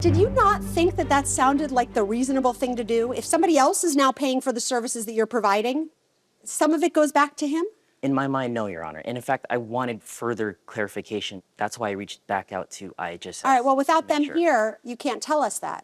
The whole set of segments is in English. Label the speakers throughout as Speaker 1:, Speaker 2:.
Speaker 1: Did you not think that that sounded like the reasonable thing to do? If somebody else is now paying for the services that you're providing, some of it goes back to him?
Speaker 2: In my mind, no, Your Honor. And in fact, I wanted further clarification. That's why I reached back out to IHSS.
Speaker 1: All right, well, without them here, you can't tell us that.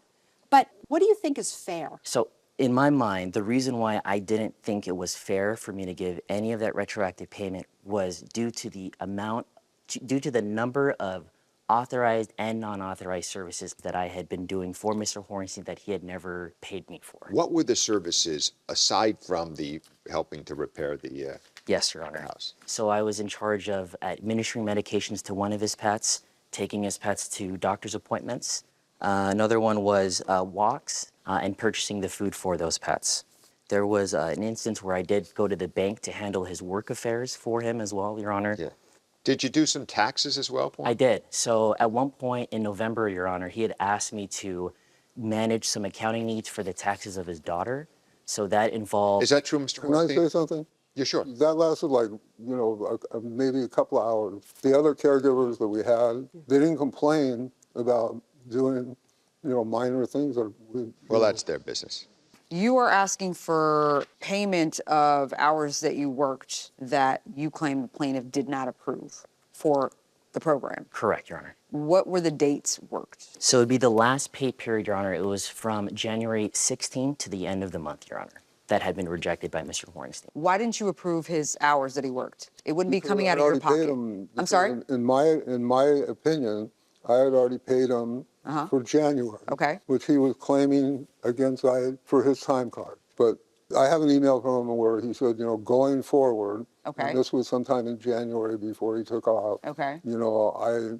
Speaker 1: But what do you think is fair?
Speaker 2: So in my mind, the reason why I didn't think it was fair for me to give any of that retroactive payment was due to the number of authorized and non-authorized services that I had been doing for Mr. Hornstein that he had never paid me for.
Speaker 3: What were the services aside from the helping to repair the
Speaker 2: Yes, Your Honor.
Speaker 3: house?
Speaker 2: So I was in charge of administering medications to one of his pets, taking his pets to doctor's appointments. Another one was walks and purchasing the food for those pets. There was an instance where I did go to the bank to handle his work affairs for him as well, Your Honor.
Speaker 3: Yeah. Did you do some taxes as well, Paul?
Speaker 2: I did. So at one point in November, Your Honor, he had asked me to manage some accounting needs for the taxes of his daughter. So that involved...
Speaker 3: Is that true, Mr.
Speaker 4: Can I
Speaker 3: Hornstein?
Speaker 4: say something?
Speaker 3: Yeah, sure.
Speaker 4: That lasted like, maybe a couple of hours. The other caregivers that we had, they didn't complain about doing, minor things.
Speaker 3: Well, that's their business.
Speaker 5: You are asking for payment of hours that you worked that you claim the plaintiff did not approve for the program.
Speaker 2: Correct, Your Honor.
Speaker 5: What were the dates worked?
Speaker 2: So it'd be the last pay period, Your Honor. It was from January 16th to the end of the month, Your Honor. That had been rejected by Mr. Hornstein.
Speaker 5: Why didn't you approve his hours that he worked? It wouldn't be coming out of your pocket. I'm sorry?
Speaker 4: In my opinion, I had already paid him for January.
Speaker 5: Okay.
Speaker 4: Which he was claiming against for his time card. But I have an email from him where he said, going forward,
Speaker 5: Okay.
Speaker 4: and this was sometime in January before he took off.
Speaker 5: Okay.
Speaker 4: I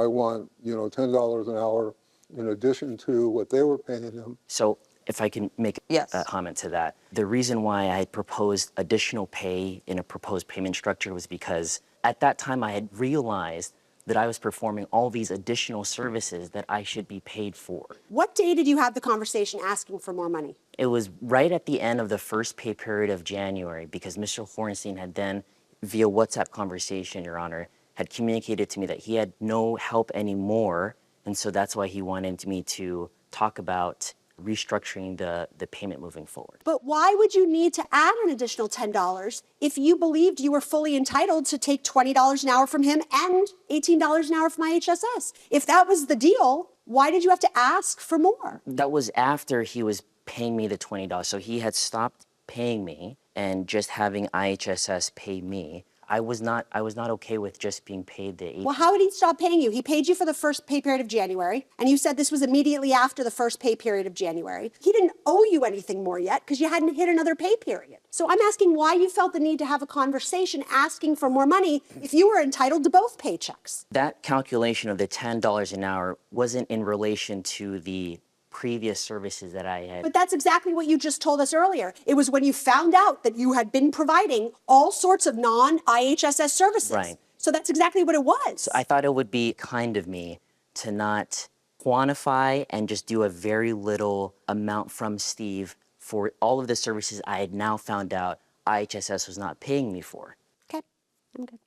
Speaker 4: want, $10 an hour in addition to what they were paying him.
Speaker 2: So if I can make
Speaker 5: Yes.
Speaker 2: a comment to that, the reason why I had proposed additional pay in a proposed payment structure was because at that time I had realized that I was performing all these additional services that I should be paid for.
Speaker 1: What day did you have the conversation asking for more money?
Speaker 2: It was right at the end of the first pay period of January because Mr. Hornstein had then, via WhatsApp conversation, Your Honor, had communicated to me that he had no help anymore, and so that's why he wanted me to talk about restructuring the payment moving forward.
Speaker 1: But why would you need to add an additional $10 if you believed you were fully entitled to take $20 an hour from him and $18 an hour from IHSS? If that was the deal, why did you have to ask for more?
Speaker 2: That was after he was paying me the $20. So he had stopped paying me and just having IHSS pay me. I was not okay with just being paid the $18.
Speaker 1: Well, how did he stop paying you? He paid you for the first pay period of January, and you said this was immediately after the first pay period of January. He didn't owe you anything more yet because you hadn't hit another pay period. So I'm asking why you felt the need to have a conversation asking for more money if you were entitled to both paychecks.
Speaker 2: That calculation of the $10 an hour wasn't in relation to the previous services that I had.
Speaker 1: But that's exactly what you just told us earlier. It was when you found out that you had been providing all sorts of non-IHSS services.
Speaker 2: Right.
Speaker 1: So that's exactly what it was.
Speaker 2: So I thought it would be kind of me to not quantify and just do a very little amount from Steve for all of the services I had now found out IHSS was not paying me for.
Speaker 1: Okay, I'm good.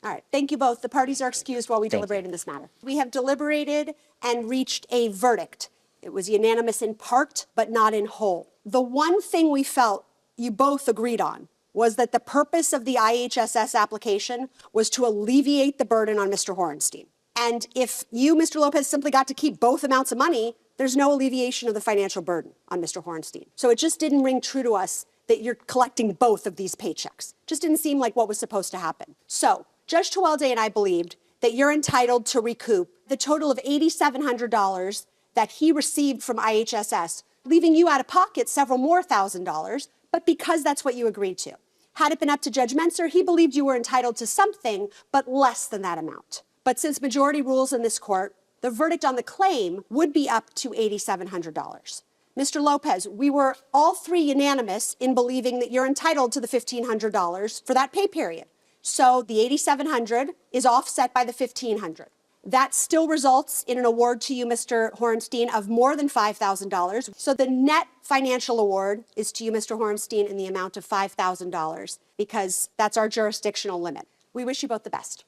Speaker 1: All right, thank you both. The parties are excused while we deliberate in this matter. We have deliberated and reached a verdict. It was unanimous in part, but not in whole. The one thing we felt you both agreed on was that the purpose of the IHSS application was to alleviate the burden on Mr. Hornstein. And if you, Mr. Lopez, simply got to keep both amounts of money, there's no alleviation of the financial burden on Mr. Hornstein. So it just didn't ring true to us that you're collecting both of these paychecks. Just didn't seem like what was supposed to happen. So Judge Tewelde and I believed that you're entitled to recoup the total of $8,700 that he received from IHSS, leaving you out of pocket several more $1,000, but because that's what you agreed to. Had it been up to Judge Menser, he believed you were entitled to something, but less than that amount. But since majority rules in this court, the verdict on the claim would be up to $8,700. Mr. Lopez, we were all three unanimous in believing that you're entitled to the $1,500 for that pay period. So the $8,700 is offset by the $1,500. That still results in an award to you, Mr. Hornstein, of more than $5,000. So the net financial award is to you, Mr. Hornstein, in the amount of $5,000 because that's our jurisdictional limit. We wish you both the best.